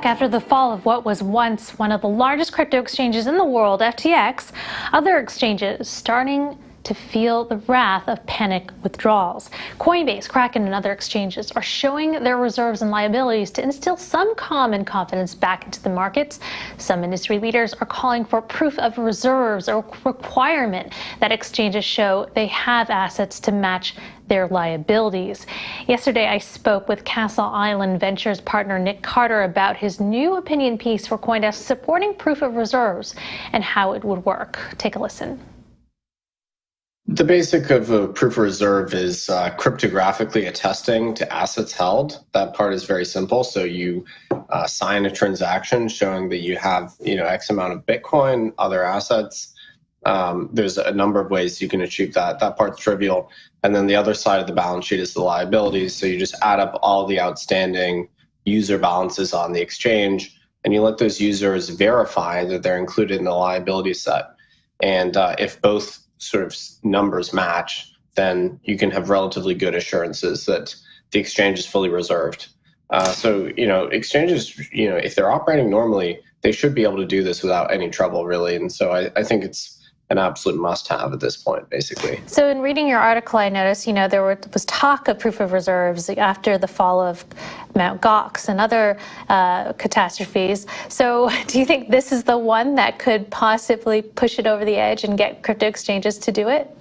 after the fall of what was once one of the largest crypto exchanges in the world, FTX, other exchanges starting to feel the wrath of panic withdrawals. Coinbase, Kraken, and other exchanges are showing their reserves and liabilities to instill some calm and confidence back into the markets. Some industry leaders are calling for proof of reserves, a requirement that exchanges show they have assets to match their liabilities. Yesterday, I spoke with Castle Island Ventures partner Nick Carter about his new opinion piece for CoinDesk supporting proof of reserves and how it would work. Take a listen. The basic of a proof of reserve is cryptographically attesting to assets held. That part is very simple. So you sign a transaction showing that you have, X amount of Bitcoin, other assets. There's a number of ways you can achieve that. That part's trivial. And then the other side of the balance sheet is the liabilities. So you just add up all the outstanding user balances on the exchange, and you let those users verify that they're included in the liability set. And if both sort of numbers match, then you can have relatively good assurances that the exchange is fully reserved. Exchanges, if they're operating normally, they should be able to do this without any trouble, really. And so I think it's an absolute must-have at this point, basically. So in reading your article, I noticed, there was talk of proof of reserves after the fall of Mt. Gox and other catastrophes. So do you think this is the one that could possibly push it over the edge and get crypto exchanges to do it?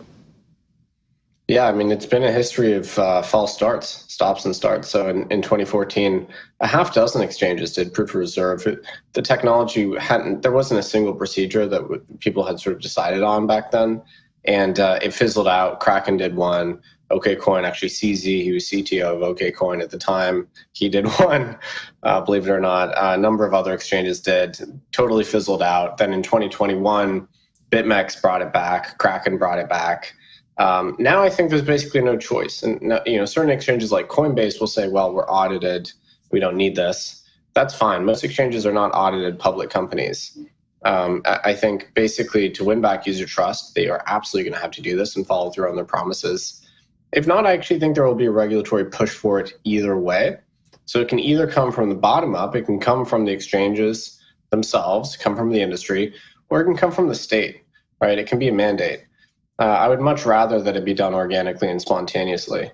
Yeah, it's been a history of false starts, stops and starts. So in 2014, a half dozen exchanges did proof of reserve. The technology there wasn't a single procedure that people had sort of decided on back then. And it fizzled out. Kraken did one. OKCoin, actually CZ, he was CTO of OKCoin at the time. He did one, believe it or not. A number of other exchanges did. Totally fizzled out. Then in 2021, BitMEX brought it back. Kraken brought it back. Now I think there's basically no choice. And certain exchanges like Coinbase will say, well, we're audited, we don't need this. That's fine. Most exchanges are not audited public companies. I think basically to win back user trust, they are absolutely going to have to do this and follow through on their promises. If not, I actually think there will be a regulatory push for it either way. So it can either come from the bottom up, it can come from the exchanges themselves, come from the industry, or it can come from the state, right? It can be a mandate. I would much rather that it be done organically and spontaneously.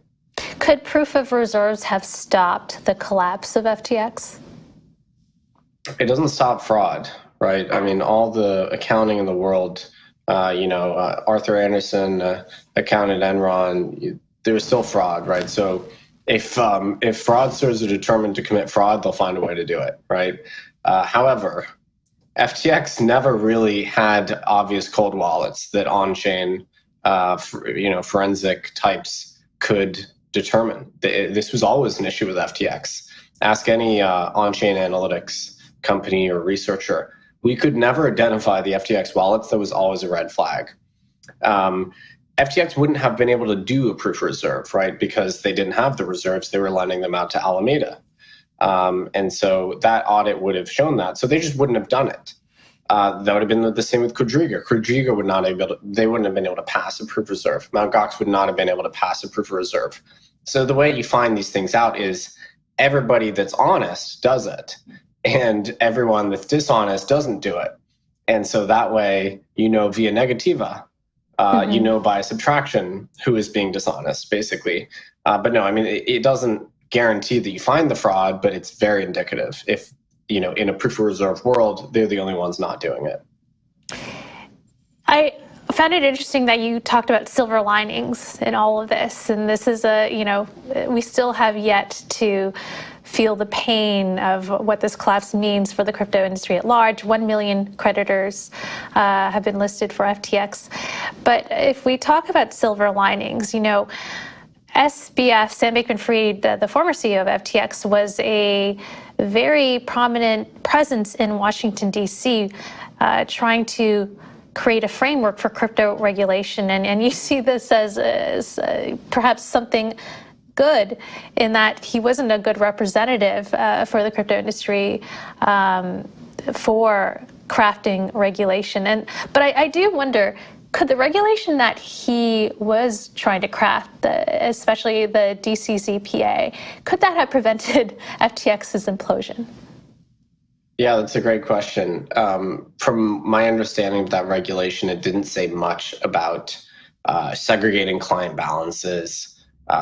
Could proof of reserves have stopped the collapse of FTX? It doesn't stop fraud, right? All the accounting in the world, Arthur Andersen accounted Enron, there was still fraud, right? So if fraudsters are determined to commit fraud, they'll find a way to do it, right? However, FTX never really had obvious cold wallets that on-chain, forensic types could determine. This was always an issue with FTX. Ask any on-chain analytics company or researcher. We could never identify the FTX wallets. That was always a red flag. FTX wouldn't have been able to do a proof of reserve, right? Because they didn't have the reserves. They were lending them out to Alameda. And so that audit would have shown that. So they just wouldn't have done it. That would have been the same with Quadriga. Quadriga would not have they wouldn't have been able to pass a proof of reserve. Mt. Gox would not have been able to pass a proof of reserve. So the way you find these things out is everybody that's honest does it, and everyone that's dishonest doesn't do it. And so that way, via negativa, by subtraction, who is being dishonest, basically. But no, it doesn't guarantee that you find the fraud, but it's very indicative. If, in a proof of reserve world, they're the only ones not doing it. I found it interesting that you talked about silver linings in all of this. And this is we still have yet to feel the pain of what this collapse means for the crypto industry at large. 1 million creditors have been listed for FTX. But if we talk about silver linings, SBF, Sam Bankman-Fried, the former CEO of FTX, was a very prominent presence in Washington, D.C., trying to create a framework for crypto regulation. And you see this as perhaps something good in that he wasn't a good representative for the crypto industry for crafting regulation. But I do wonder, could the regulation that he was trying to craft, especially the DCCPA, could that have prevented FTX's implosion? Yeah, that's a great question. From my understanding of that regulation, it didn't say much about segregating client balances,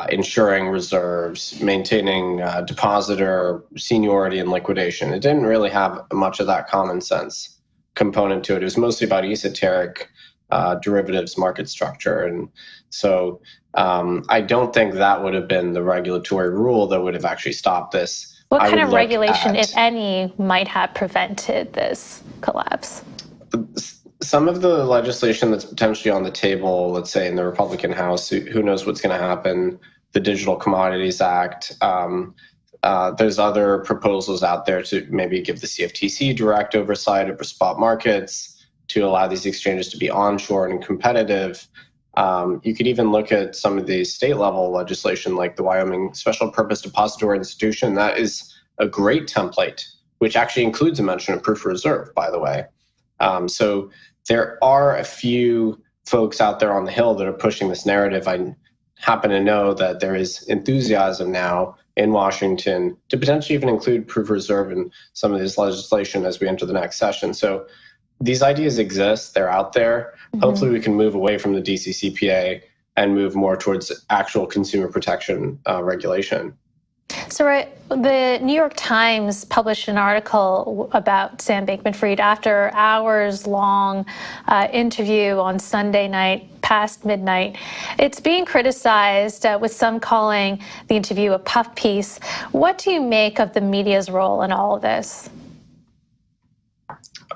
ensuring reserves, maintaining depositor seniority and liquidation. It didn't really have much of that common sense component to it. It was mostly about esoteric derivatives market structure. And so I don't think that would have been the regulatory rule that would have actually stopped this. What kind of regulation, if any, might have prevented this collapse? Some of the legislation that's potentially on the table, let's say in the Republican House, who knows what's going to happen, the Digital Commodities Act. There's other proposals out there to maybe give the CFTC direct oversight over spot markets, to allow these exchanges to be onshore and competitive. You could even look at some of the state level legislation like the Wyoming Special Purpose Depository Institution. That is a great template, which actually includes a mention of proof of reserve, by the way. So there are a few folks out there on the Hill that are pushing this narrative. I happen to know that there is enthusiasm now in Washington to potentially even include proof of reserve in some of this legislation as we enter the next session. So these ideas exist, they're out there. Mm-hmm. Hopefully we can move away from the DCCPA and move more towards actual consumer protection regulation. So the New York Times published an article about Sam Bankman-Fried after hours-long interview on Sunday night, past midnight. It's being criticized, with some calling the interview a puff piece. What do you make of the media's role in all of this?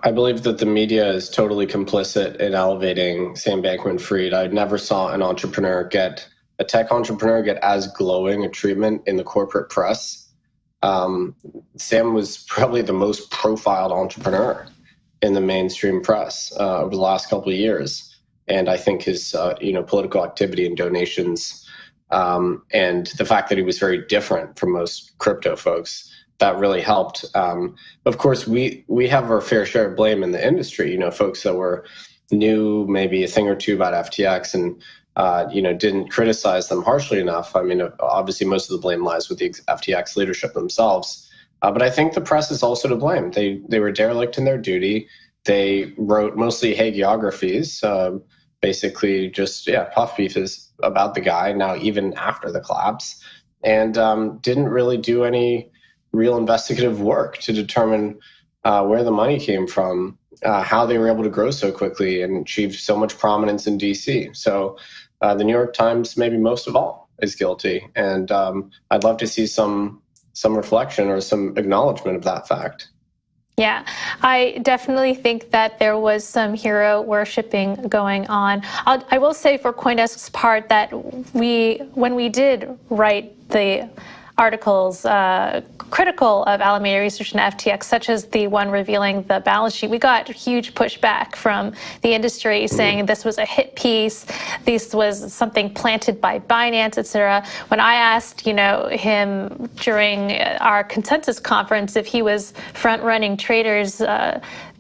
I believe that the media is totally complicit in elevating Sam Bankman-Fried. I never saw a tech entrepreneur get as glowing a treatment in the corporate press. Sam was probably the most profiled entrepreneur in the mainstream press over the last couple of years. And I think his political activity and donations and the fact that he was very different from most crypto folks, that really helped. Of course, we have our fair share of blame in the industry. Folks that were knew maybe a thing or two about FTX and didn't criticize them harshly enough. I mean, obviously, most of the blame lies with the FTX leadership themselves. But I think the press is also to blame. They were derelict in their duty. They wrote mostly hagiographies, basically just puff pieces about the guy. Now, even after the collapse, and didn't really do any real investigative work to determine where the money came from, how they were able to grow so quickly and achieve so much prominence in DC. So the New York Times, maybe most of all, is guilty. And I'd love to see some reflection or some acknowledgement of that fact. Yeah, I definitely think that there was some hero worshiping going on. I will say for CoinDesk's part that when we did write the articles critical of Alameda Research and FTX, such as the one revealing the balance sheet, we got huge pushback from the industry saying this was a hit piece, this was something planted by Binance, etc. When I asked, him during our consensus conference if he was front-running traders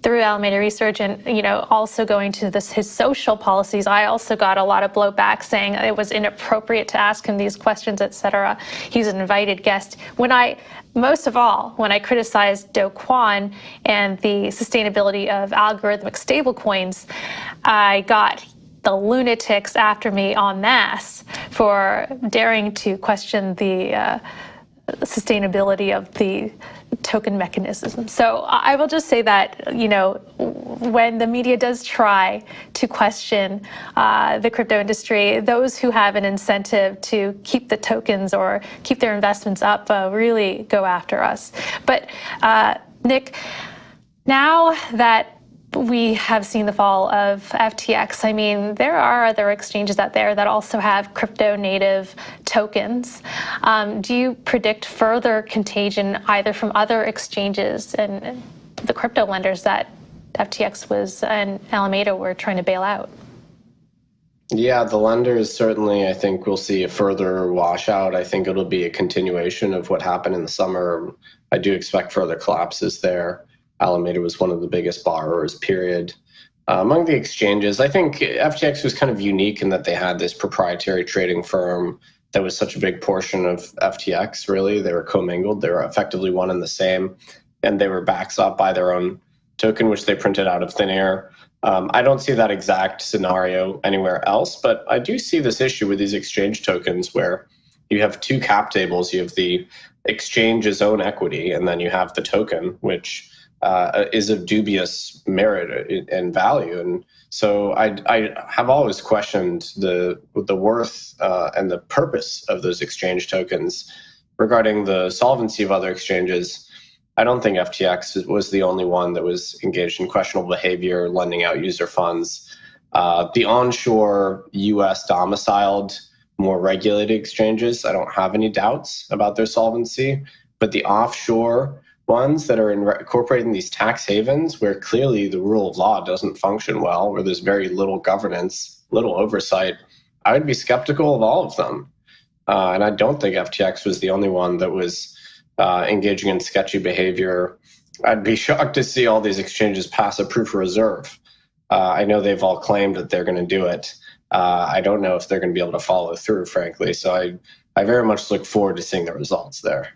through Alameda Research and, also going to his social policies, I also got a lot of blowback saying it was inappropriate to ask him these questions, etc. He's an invited guest. Most of all, when I criticized Do Kwon and the sustainability of algorithmic stablecoins, I got the lunatics after me en masse for daring to question the sustainability of the token mechanism. So I will just say that, when the media does try to question the crypto industry, those who have an incentive to keep the tokens or keep their investments up really go after us. But Nick, now that we have seen the fall of FTX, I mean, there are other exchanges out there that also have crypto native tokens. Do you predict further contagion either from other exchanges and the crypto lenders that FTX and Alameda were trying to bail out? Yeah, the lenders certainly, I think we'll see a further washout. I think it'll be a continuation of what happened in the summer. I do expect further collapses there. Alameda was one of the biggest borrowers, period. Among the exchanges, I think FTX was kind of unique in that they had this proprietary trading firm that was such a big portion of FTX, really. They were commingled. They were effectively one and the same. and they were backstopped by their own token, which they printed out of thin air. I don't see that exact scenario anywhere else, but I do see this issue with these exchange tokens where you have two cap tables. You have the exchange's own equity, and then you have the token, which is of dubious merit and value. And so I have always questioned the worth and the purpose of those exchange tokens. Regarding the solvency of other exchanges, I don't think FTX was the only one that was engaged in questionable behavior, lending out user funds. The onshore US domiciled, more regulated exchanges, I don't have any doubts about their solvency, but the offshore ones that are incorporating these tax havens where clearly the rule of law doesn't function well, where there's very little governance, little oversight, I would be skeptical of all of them. And I don't think FTX was the only one that was engaging in sketchy behavior. I'd be shocked to see all these exchanges pass a proof of reserve. I know they've all claimed that they're going to do it. I don't know if they're going to be able to follow through, frankly. So I very much look forward to seeing the results there.